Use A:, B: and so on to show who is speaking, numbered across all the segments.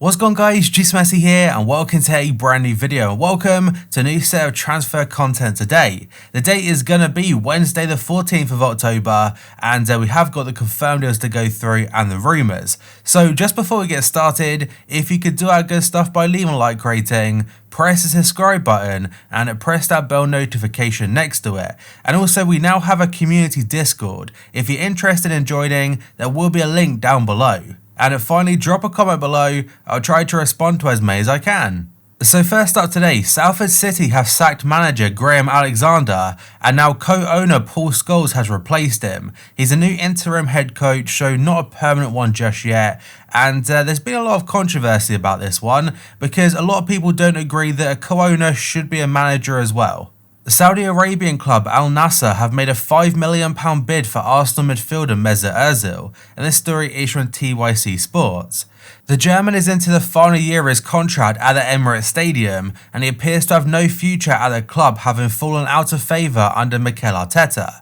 A: What's going on, guys? Just Messi here and welcome to a brand new video and welcome to a new set of transfer content today. The date is going to be Wednesday the 14th of October and we have got the confirmed deals to go through and the rumours. So just before we get started, if you could do our good stuff by leaving a like rating, press the subscribe button and press that bell notification next to it. And also we now have a community Discord. If you're interested in joining, there will be a link down below. And finally, drop a comment below. I'll try to respond to as many as I can. So first up today, Salford City have sacked manager Graham Alexander and now co-owner Paul Scholes has replaced him. He's a new interim head coach, so not a permanent one just yet. And there's been a lot of controversy about this one because a lot of people don't agree that a co-owner should be a manager as well. The Saudi Arabian club AL-NASSR have made a £5 million bid for Arsenal midfielder Mesut Ozil, and this story is from TYC Sports. The German is into the final year of his contract at the Emirates Stadium, and he appears to have no future at the club, having fallen out of favour under Mikel Arteta.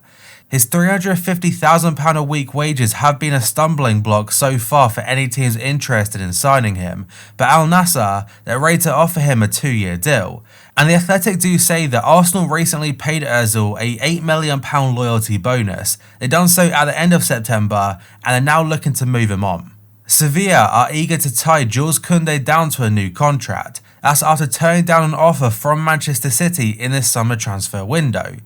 A: His £350,000 a week wages have been a stumbling block so far for any teams interested in signing him, but Al-Nassr, they're ready to offer him a 2-year deal. And the Athletic do say that Arsenal recently paid Ozil a £8 million loyalty bonus. They done so at the end of September and are now looking to move him on. Sevilla are eager to tie Jules Koundé down to a new contract. That's after turning down an offer from Manchester City in this summer transfer window.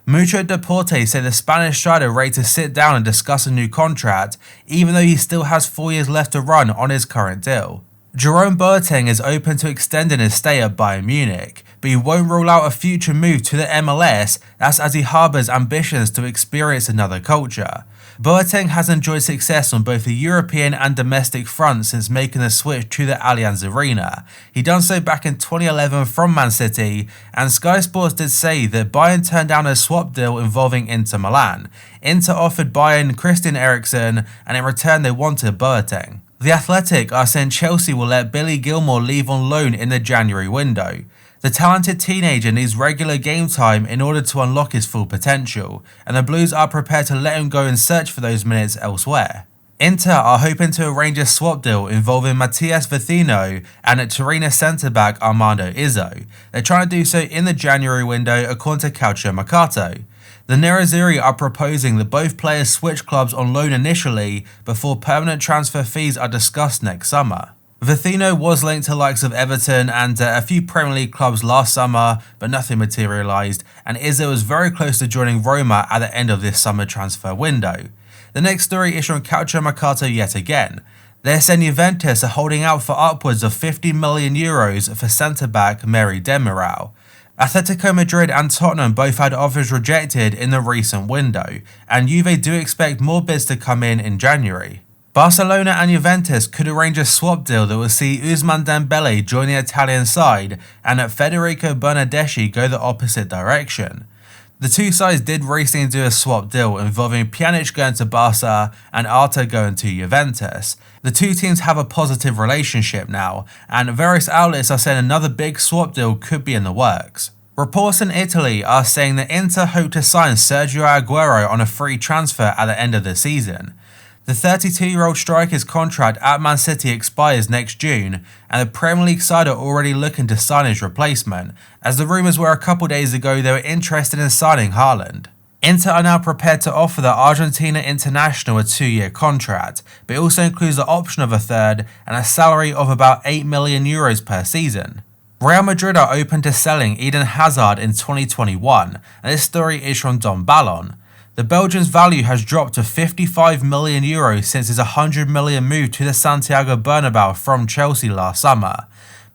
A: Mucho Deporte say the Spanish striker ready to sit down and discuss a new contract, even though he still has 4 years left to run on his current deal. Jerome Boateng is open to extending his stay at Bayern Munich, but he won't rule out a future move to the MLS, that's as he harbours ambitions to experience another culture. Boateng has enjoyed success on both the European and domestic front since making the switch to the Allianz Arena. He done so back in 2011 from Man City, and Sky Sports did say that Bayern turned down a swap deal involving Inter Milan. Inter offered Bayern Christian Eriksen, and in return they wanted Boateng. The Athletic are saying Chelsea will let Billy Gilmour leave on loan in the January window. The talented teenager needs regular game time in order to unlock his full potential, and the Blues are prepared to let him go and search for those minutes elsewhere. Inter are hoping to arrange a swap deal involving Matias Vecino and Torino centre-back Armando Izzo. They're trying to do so in the January window according to Calcio Mercato. The Nerazzurri are proposing that both players switch clubs on loan initially before permanent transfer fees are discussed next summer. Vecino was linked to the likes of Everton and a few Premier League clubs last summer, but nothing materialised, and Izzo was very close to joining Roma at the end of this summer transfer window. The next story is from Calcio Mercato yet again. They're saying Juventus are holding out for upwards of €50 million for centre-back Merih Demiral. Atletico Madrid and Tottenham both had offers rejected in the recent window, and Juve do expect more bids to come in January. Barcelona and Juventus could arrange a swap deal that will see Ousmane Dembele join the Italian side and Federico Bernardeschi go the opposite direction. The two sides did recently do a swap deal involving Pjanic going to Barca and Arta going to Juventus. The two teams have a positive relationship now, and various outlets are saying another big swap deal could be in the works. Reports in Italy are saying that Inter hope to sign Sergio Aguero on a free transfer at the end of the season. The 32-year-old striker's contract at Man City expires next June, and the Premier League side are already looking to sign his replacement, as the rumours were a couple days ago they were interested in signing Haaland. Inter are now prepared to offer the Argentina international a 2-year contract, but it also includes the option of a third and a salary of about €8 million per season. Real Madrid are open to selling Eden Hazard in 2021, and this story is from Don Ballon. The Belgian's value has dropped to €55 million since his €100 million move to the Santiago Bernabeu from Chelsea last summer.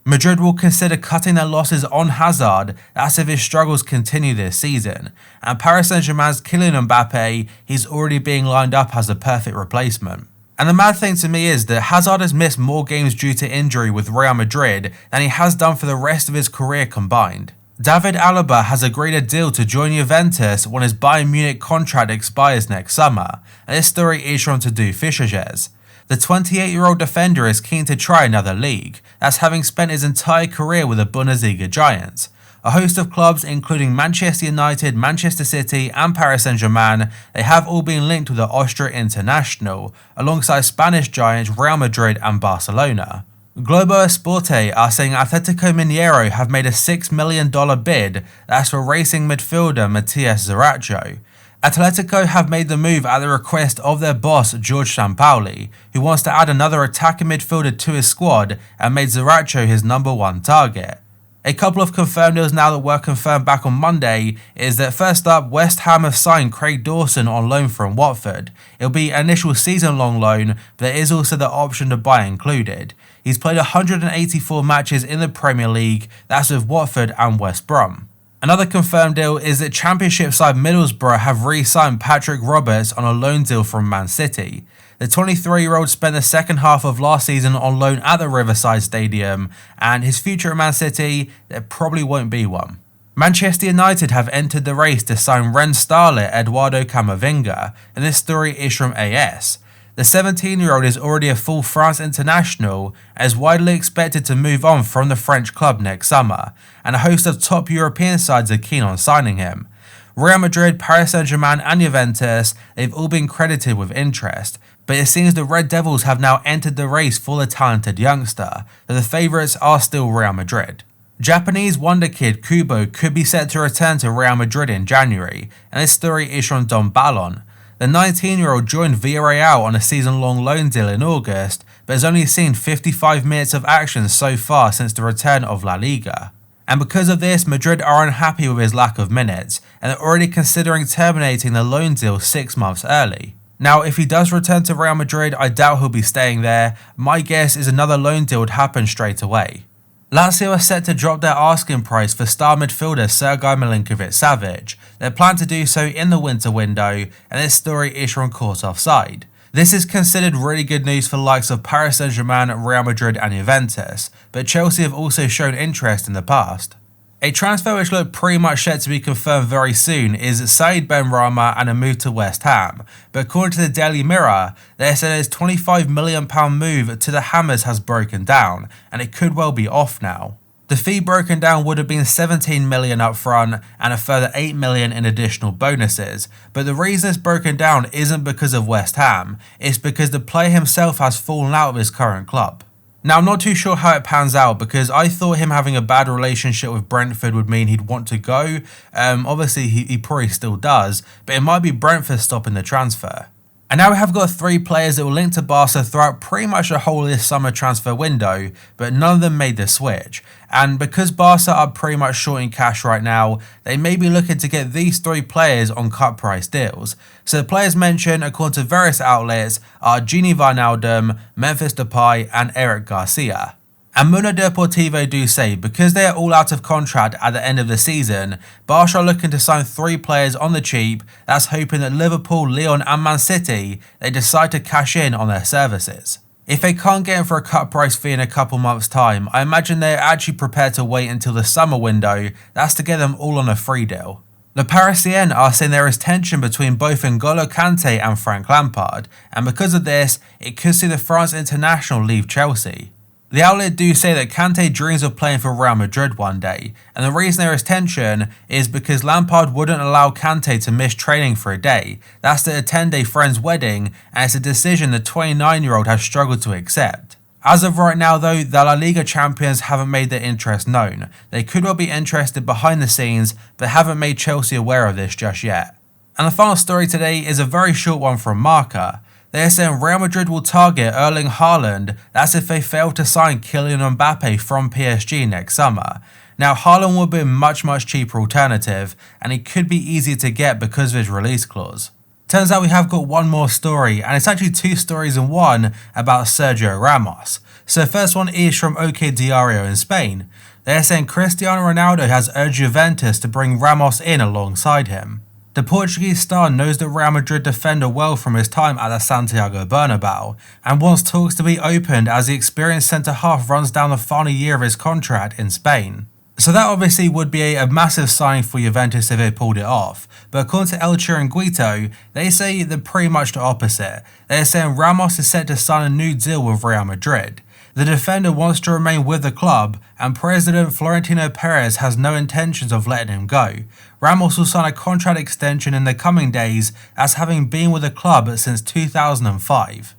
A: Madrid will consider cutting their losses on Hazard, that's if his struggles continue this season, and Paris Saint-Germain's Kylian Mbappe, he's already being lined up as the perfect replacement. And the mad thing to me is that Hazard has missed more games due to injury with Real Madrid than he has done for the rest of his career combined. David Alaba has agreed a deal to join Juventus when his Bayern Munich contract expires next summer, and this story is from To Do Fischerges. The 28-year-old defender is keen to try another league, that's having spent his entire career with the Bundesliga giants. A host of clubs including Manchester United, Manchester City and Paris Saint-Germain, they have all been linked with the Austria international, alongside Spanish giants Real Madrid and Barcelona. Globo Esporte are saying Atletico Mineiro have made a $6 million bid that's for racing midfielder Matias Zaracho. Atletico have made the move at the request of their boss Jorge Sampaoli, who wants to add another attacking midfielder to his squad and made Zaracho his #1 target. A couple of confirmed deals now that were confirmed back on Monday is that first up, West Ham have signed Craig Dawson on loan from Watford. It'll be an initial season-long loan, but there is also the option to buy included. He's played 184 matches in the Premier League, that's with Watford and West Brom. Another confirmed deal is that Championship side Middlesbrough have re-signed Patrick Roberts on a loan deal from Man City. The 23-year-old spent the second half of last season on loan at the Riverside Stadium, and his future at Man City, there probably won't be one. Manchester United have entered the race to sign Rennes starlet Eduardo Camavinga, and this story is from AS. The 17-year-old is already a full France international and is widely expected to move on from the French club next summer, and a host of top European sides are keen on signing him. Real Madrid, Paris Saint-Germain and Juventus, they've all been credited with interest, but it seems the Red Devils have now entered the race for the talented youngster, though the favourites are still Real Madrid. Japanese wonder kid Kubo could be set to return to Real Madrid in January, and this story is from Don Ballon. The 19-year-old joined Villarreal on a season-long loan deal in August, but has only seen 55 minutes of action so far since the return of La Liga. And because of this, Madrid are unhappy with his lack of minutes, and are already considering terminating the loan deal 6 months early. Now, if he does return to Real Madrid, I doubt he'll be staying there. My guess is another loan deal would happen straight away. Lazio are set to drop their asking price for star midfielder Sergio Milinkovic-Savic. They plan to do so in the winter window, and this story is from Court Offside. This is considered really good news for the likes of Paris Saint-Germain, Real Madrid and Juventus, but Chelsea have also shown interest in the past. A transfer which looked pretty much set to be confirmed very soon is Saïd Benrahma and a move to West Ham, but according to the Daily Mirror, they said his £25 million move to the Hammers has broken down, and it could well be off now. The fee broken down would have been $17 million up front and a further $8 million in additional bonuses, but the reason it's broken down isn't because of West Ham, it's because the player himself has fallen out of his current club. Now, I'm not too sure how it pans out because I thought him having a bad relationship with Brentford would mean he'd want to go. Obviously, he probably still does, but it might be Brentford stopping the transfer. And now we have got 3 players that will link to Barca throughout pretty much the whole of this summer transfer window, but none of them made the switch. And because Barca are pretty much short in cash right now, they may be looking to get these 3 players on cut price deals. So the players mentioned, according to various outlets, are Gini WIJNALDUM, Memphis Depay and Eric Garcia. And Mundo Deportivo do say, because they are all out of contract at the end of the season, Barca are looking to sign 3 players on the cheap, that's hoping that Liverpool, Lyon and Man City, they decide to cash in on their services. If they can't get him for a cut price fee in a couple months time, I imagine they're actually prepared to wait until the summer window, that's to get them all on a free deal. The Parisiens are saying there is tension between both N'Golo Kante and Frank Lampard, and because of this, it could see the France international leave Chelsea. The outlet do say that Kante dreams of playing for Real Madrid one day, and the reason there is tension is because Lampard wouldn't allow Kante to miss training for a day. That's to attend a friend's wedding, and it's a decision the 29-year-old has struggled to accept. As of right now though, the La Liga champions haven't made their interest known. They could well be interested behind the scenes, but haven't made Chelsea aware of this just yet. And the final story today is a very short one from Marca. They're saying Real Madrid will target Erling Haaland, that's if they fail to sign Kylian Mbappe from PSG next summer. Now Haaland will be a much cheaper alternative, and he could be easier to get because of his release clause. Turns out we have got one more story, and it's actually 2 stories in one about Sergio Ramos. So the first one is from OK Diario in Spain. They're saying Cristiano Ronaldo has urged Juventus to bring Ramos in alongside him. The Portuguese star knows the Real Madrid defender well from his time at the Santiago Bernabeu and wants talks to be opened as the experienced centre-half runs down the final year of his contract in Spain. So that obviously would be a massive sign for Juventus if they pulled it off, but according to El Chiringuito, they say they're pretty much the opposite. They're saying Ramos is set to sign a new deal with Real Madrid. The defender wants to remain with the club, and President Florentino Perez has no intentions of letting him go. Ramos will sign a contract extension in the coming days, as having been with the club since 2005.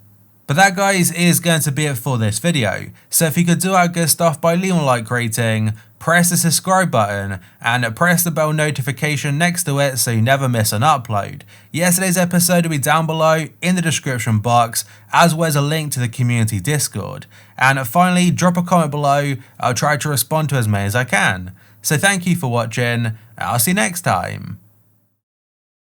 A: But that, guys, is going to be it for this video. So if you could do our good stuff by leaving a like rating, press the subscribe button, and press the bell notification next to it so you never miss an upload. Yesterday's episode will be down below in the description box, as well as a link to the community Discord. And finally, drop a comment below. I'll try to respond to as many as I can. So thank you for watching, and I'll see you next time.